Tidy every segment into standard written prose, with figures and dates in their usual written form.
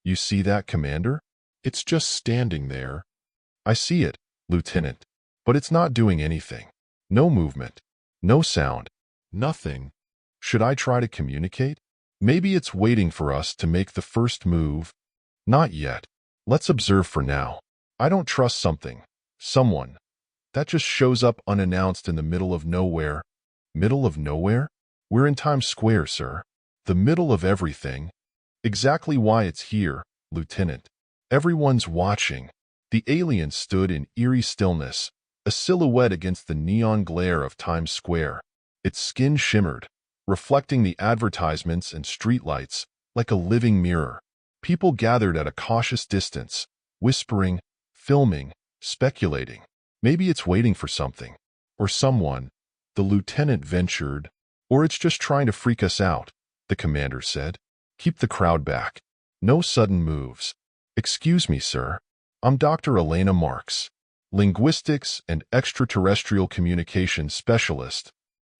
You see that, Commander? It's just standing there. I see it, Lieutenant. But it's not doing anything. No movement. No sound. Nothing. Should I try to communicate? Maybe it's waiting for us to make the first move. Not yet. Let's observe for now. I don't trust someone, that just shows up unannounced in the middle of nowhere. Middle of nowhere? We're in Times Square, sir. The middle of everything. Exactly why it's here, Lieutenant. Everyone's watching. The alien stood in eerie stillness, a silhouette against the neon glare of Times Square. Its skin shimmered, reflecting the advertisements and streetlights like a living mirror. People gathered at a cautious distance, whispering, filming, speculating. Maybe it's waiting for something. Or someone, the lieutenant ventured. Or it's just trying to freak us out, the commander said. Keep the crowd back. No sudden moves. Excuse me, sir. I'm Dr. Elena Marks, linguistics and extraterrestrial communication specialist.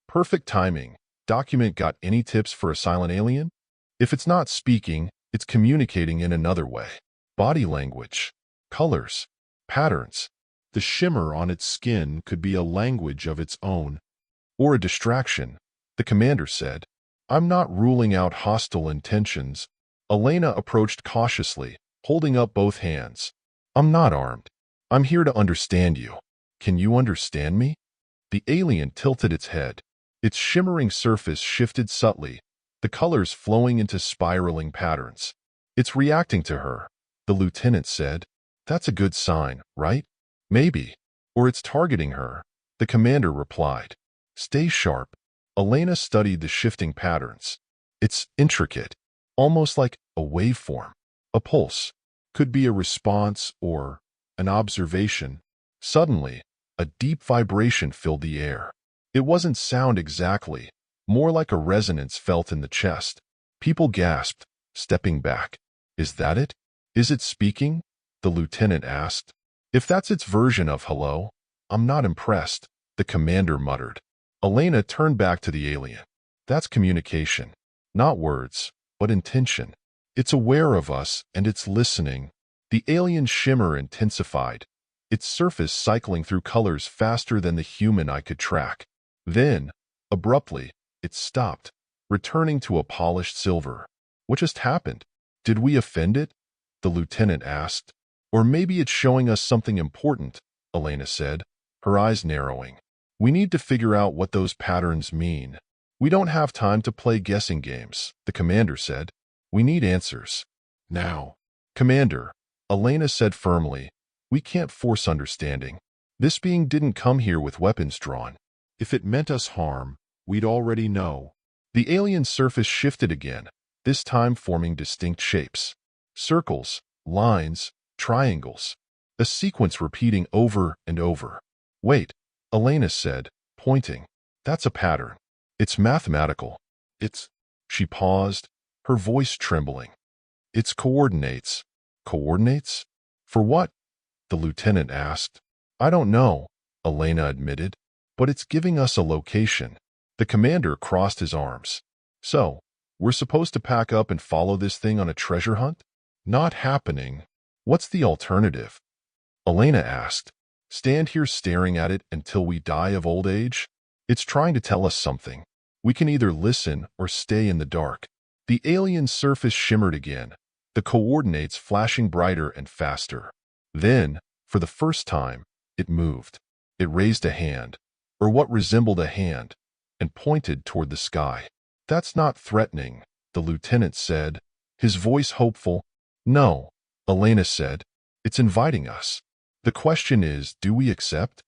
Perfect timing. Document got any tips for a silent alien? If it's not speaking, it's communicating in another way. Body language, colors, patterns. The shimmer on its skin could be a language of its own. Or a distraction, the commander said. I'm not ruling out hostile intentions. Elena approached cautiously, holding up both hands. I'm not armed. I'm here to understand you. Can you understand me? The alien tilted its head. Its shimmering surface shifted subtly, the colors flowing into spiraling patterns. It's reacting to her, the lieutenant said. That's a good sign, right? Maybe. Or it's targeting her, the commander replied. Stay sharp. Elena studied the shifting patterns. It's intricate, almost like a waveform, a pulse. Could be a response or an observation. Suddenly, a deep vibration filled the air. It wasn't sound exactly, more like a resonance felt in the chest. People gasped, stepping back. Is that it? Is it speaking? The lieutenant asked. If that's its version of hello, I'm not impressed, the commander muttered. Elena turned back to the alien. That's communication. Not words, but intention. It's aware of us and it's listening. The alien's shimmer intensified, its surface cycling through colors faster than the human eye could track. Then, abruptly, it stopped, returning to a polished silver. What just happened? Did we offend it? The lieutenant asked. Or maybe it's showing us something important, Elena said, her eyes narrowing. We need to figure out what those patterns mean. We don't have time to play guessing games, the commander said. We need answers. Now. Commander, Elena said firmly, we can't force understanding. This being didn't come here with weapons drawn. If it meant us harm, we'd already know. The alien surface shifted again, this time forming distinct shapes. Circles, lines, triangles. A sequence repeating over and over. Wait, Elena said, pointing. That's a pattern. It's mathematical. She paused, her voice trembling. It's coordinates. Coordinates? For what? The lieutenant asked. I don't know, Elena admitted, but it's giving us a location. The commander crossed his arms. So, we're supposed to pack up and follow this thing on a treasure hunt? Not happening. What's the alternative? Elena asked. Stand here staring at it until we die of old age? It's trying to tell us something. We can either listen or stay in the dark. The alien surface shimmered again, the coordinates flashing brighter and faster. Then, for the first time, it moved. It raised a hand, or what resembled a hand, and pointed toward the sky. That's not threatening, the lieutenant said, his voice hopeful. No, Elena said. It's inviting us. The question is, do we accept?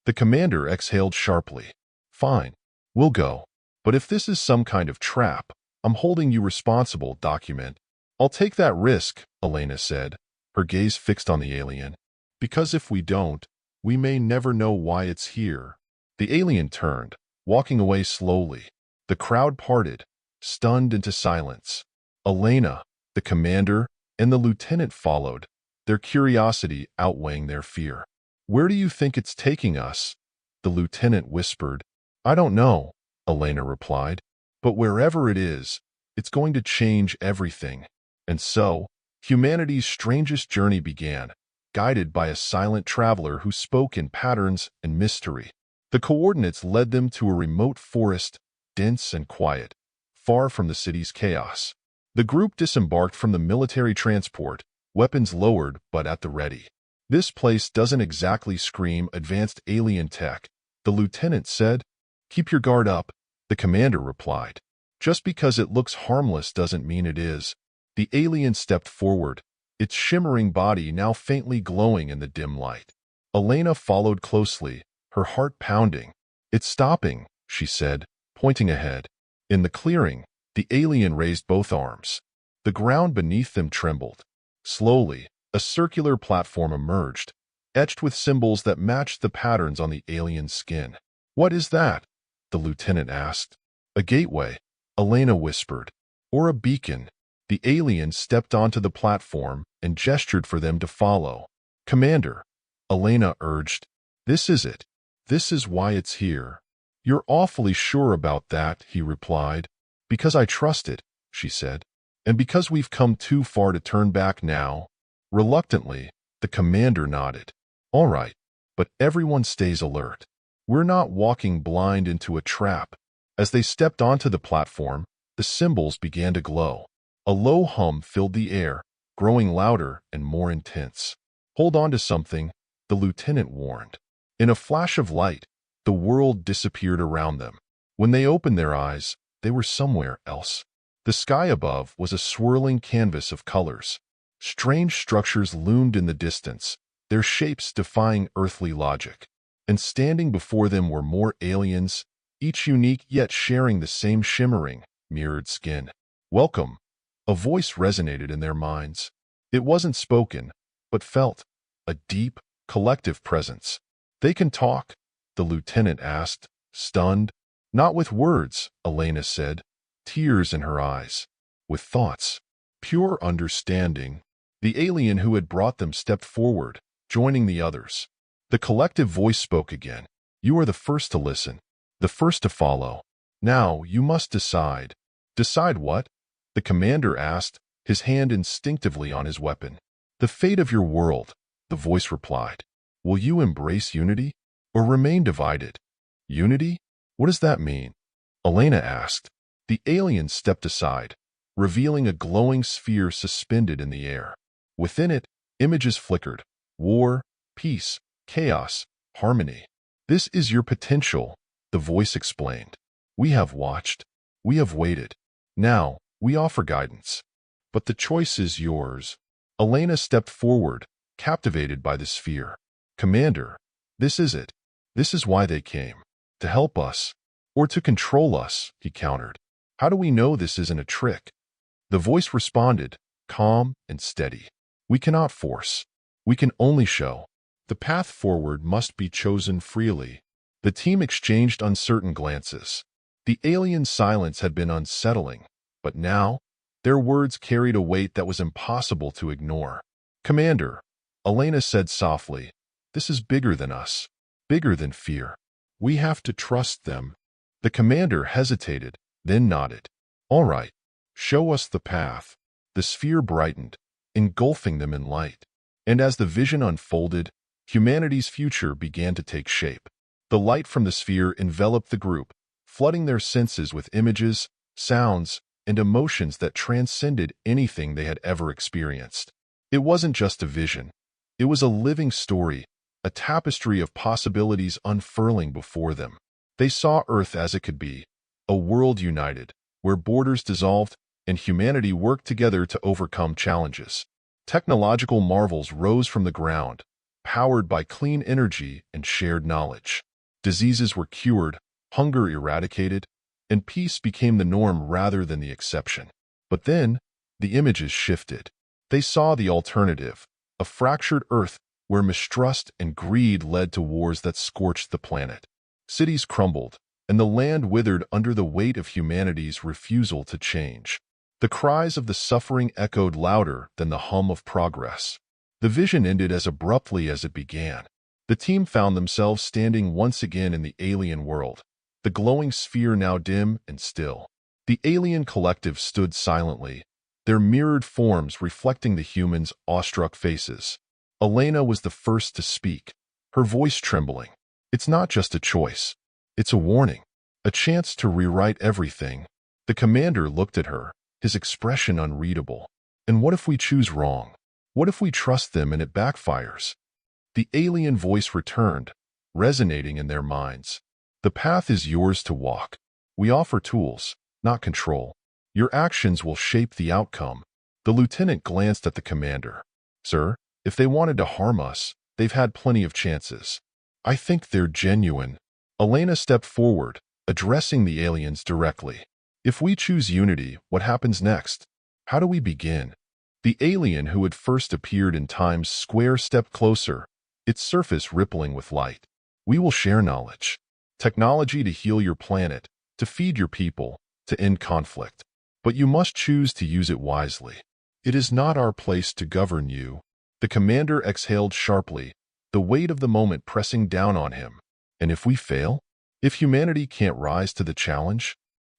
The commander exhaled sharply. Fine, we'll go. But if this is some kind of trap, I'm holding you responsible, document. I'll take that risk, Elena said, her gaze fixed on the alien. Because if we don't, we may never know why it's here. The alien turned, walking away slowly. The crowd parted, stunned into silence. Elena, the commander, and the lieutenant followed, their curiosity outweighing their fear. Where do you think it's taking us? The lieutenant whispered. I don't know, Elena replied. But wherever it is, it's going to change everything. And so, Humanity's strangest journey began, guided by a silent traveler who spoke in patterns and mystery. The coordinates led them to a remote forest, dense and quiet, far from the city's chaos. The group disembarked from the military transport, weapons lowered but at the ready. "This place doesn't exactly scream advanced alien tech," the lieutenant said. "Keep your guard up," the commander replied. "Just because it looks harmless doesn't mean it is." The alien stepped forward, its shimmering body now faintly glowing in the dim light. Elena followed closely, her heart pounding. "It's stopping," she said, pointing ahead. In the clearing, the alien raised both arms. The ground beneath them trembled. Slowly, a circular platform emerged, etched with symbols that matched the patterns on the alien's skin. "What is that?" the lieutenant asked. "A gateway," Elena whispered. "Or a beacon." The alien stepped onto the platform and gestured for them to follow. "Commander," Elena urged, "this is it. This is why it's here." "You're awfully sure about that," he replied. "Because I trust it," she said. "And because we've come too far to turn back now." Reluctantly, the commander nodded. "All right, but everyone stays alert. We're not walking blind into a trap." As they stepped onto the platform, the symbols began to glow. A low hum filled the air, growing louder and more intense. "Hold on to something," the lieutenant warned. In a flash of light, the world disappeared around them. When they opened their eyes, they were somewhere else. The sky above was a swirling canvas of colors. Strange structures loomed in the distance, their shapes defying earthly logic. And standing before them were more aliens, each unique yet sharing the same shimmering, mirrored skin. "Welcome," a voice resonated in their minds. It wasn't spoken, but felt, a deep, collective presence. "They can talk?" the lieutenant asked, stunned. "Not with words," Elena said, tears in her eyes. "With thoughts. Pure understanding." The alien who had brought them stepped forward, joining the others. The collective voice spoke again. "You are the first to listen, the first to follow. Now you must decide." "Decide what?" the commander asked, his hand instinctively on his weapon. "The fate of your world," the voice replied. "Will you embrace unity, or remain divided?" "Unity? What does that mean?" Elena asked. The alien stepped aside, revealing a glowing sphere suspended in the air. Within it, images flickered. War, peace, chaos, harmony. "This is your potential," the voice explained. "We have watched. We have waited. Now, we offer guidance. But the choice is yours." Elena stepped forward, captivated by the sphere. "Commander, this is it. This is why they came. To help us, or to control us," he countered. "How do we know this isn't a trick?" The voice responded, calm and steady. "We cannot force. We can only show. The path forward must be chosen freely." The team exchanged uncertain glances. The alien's silence had been unsettling, but now, their words carried a weight that was impossible to ignore. "Commander," Elena said softly, "this is bigger than us, bigger than fear. We have to trust them." The commander hesitated, then nodded. "All right, show us the path." The sphere brightened, engulfing them in light. And as the vision unfolded, humanity's future began to take shape. The light from the sphere enveloped the group, flooding their senses with images, sounds, and emotions that transcended anything they had ever experienced. It wasn't just a vision. It was a living story, a tapestry of possibilities unfurling before them. They saw Earth as it could be, a world united, where borders dissolved and humanity worked together to overcome challenges. Technological marvels rose from the ground, powered by clean energy and shared knowledge. Diseases were cured, hunger eradicated, and peace became the norm rather than the exception. But then, the images shifted. They saw the alternative, a fractured Earth where mistrust and greed led to wars that scorched the planet. Cities crumbled, and the land withered under the weight of humanity's refusal to change. The cries of the suffering echoed louder than the hum of progress. The vision ended as abruptly as it began. The team found themselves standing once again in the alien world, the glowing sphere now dim and still. The alien collective stood silently, their mirrored forms reflecting the humans' awestruck faces. Elena was the first to speak, her voice trembling. It's not just a choice. It's a warning, a chance to rewrite everything. The commander looked at her, his expression unreadable. And what if we choose wrong? What if we trust them and it backfires? The alien voice returned, resonating in their minds. The path is yours to walk. We offer tools, not control. Your actions will shape the outcome. The lieutenant glanced at the commander. Sir, if they wanted to harm us, they've had plenty of chances. I think they're genuine. Elena stepped forward, addressing the aliens directly. If we choose unity, what happens next? How do we begin? The alien who had first appeared in Times Square stepped closer, its surface rippling with light. We will share knowledge. Technology to heal your planet, to feed your people, to end conflict. But you must choose to use it wisely. It is not our place to govern you. The commander exhaled sharply, the weight of the moment pressing down on him. And if we fail? If humanity can't rise to the challenge?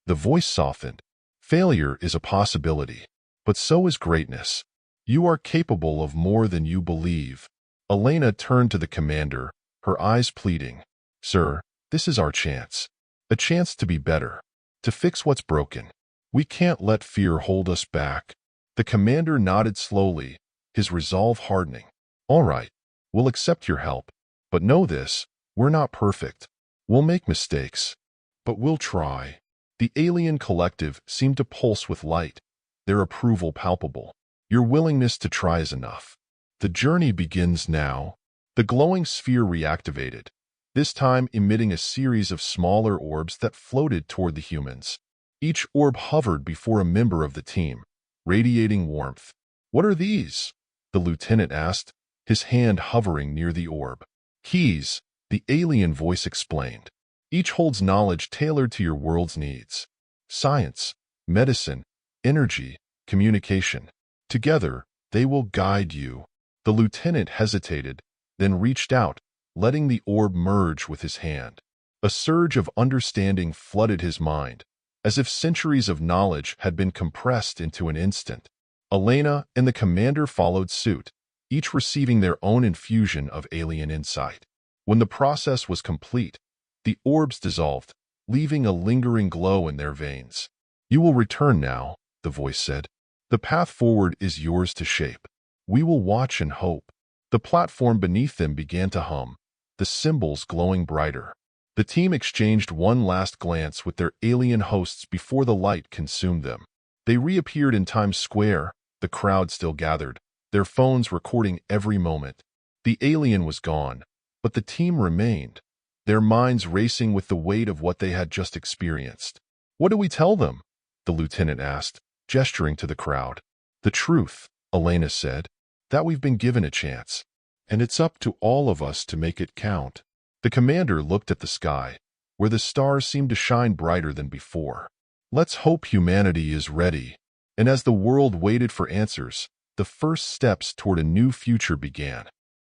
The voice softened. Failure is a possibility, but so is greatness. You are capable of more than you believe. Elena turned to the commander, her eyes pleading. Sir, this is our chance. A chance to be better, to fix what's broken. We can't let fear hold us back. The commander nodded slowly, his resolve hardening. All right, we'll accept your help. But know this, we're not perfect. We'll make mistakes, but we'll try. The alien collective seemed to pulse with light, their approval palpable. Your willingness to try is enough. The journey begins now. The glowing sphere reactivated, this time emitting a series of smaller orbs that floated toward the humans. Each orb hovered before a member of the team, radiating warmth. What are these? The lieutenant asked, his hand hovering near the orb. Keys, the alien voice explained. Each holds knowledge tailored to your world's needs. Science, medicine, energy, communication. Together, they will guide you. The lieutenant hesitated, then reached out, letting the orb merge with his hand. A surge of understanding flooded his mind, as if centuries of knowledge had been compressed into an instant. Elena and the commander followed suit, each receiving their own infusion of alien insight. When the process was complete, the orbs dissolved, leaving a lingering glow in their veins. You will return now, the voice said. The path forward is yours to shape. We will watch and hope. The platform beneath them began to hum, the symbols glowing brighter. The team exchanged one last glance with their alien hosts before the light consumed them. They reappeared in Times Square, the crowd still gathered, their phones recording every moment. The alien was gone, but the team remained, their minds racing with the weight of what they had just experienced. What do we tell them? The lieutenant asked, gesturing to the crowd. The truth, Elena said, that we've been given a chance, and it's up to all of us to make it count. The commander looked at the sky, where the stars seemed to shine brighter than before. Let's hope humanity is ready. And as the world waited for answers, the first steps toward a new future began.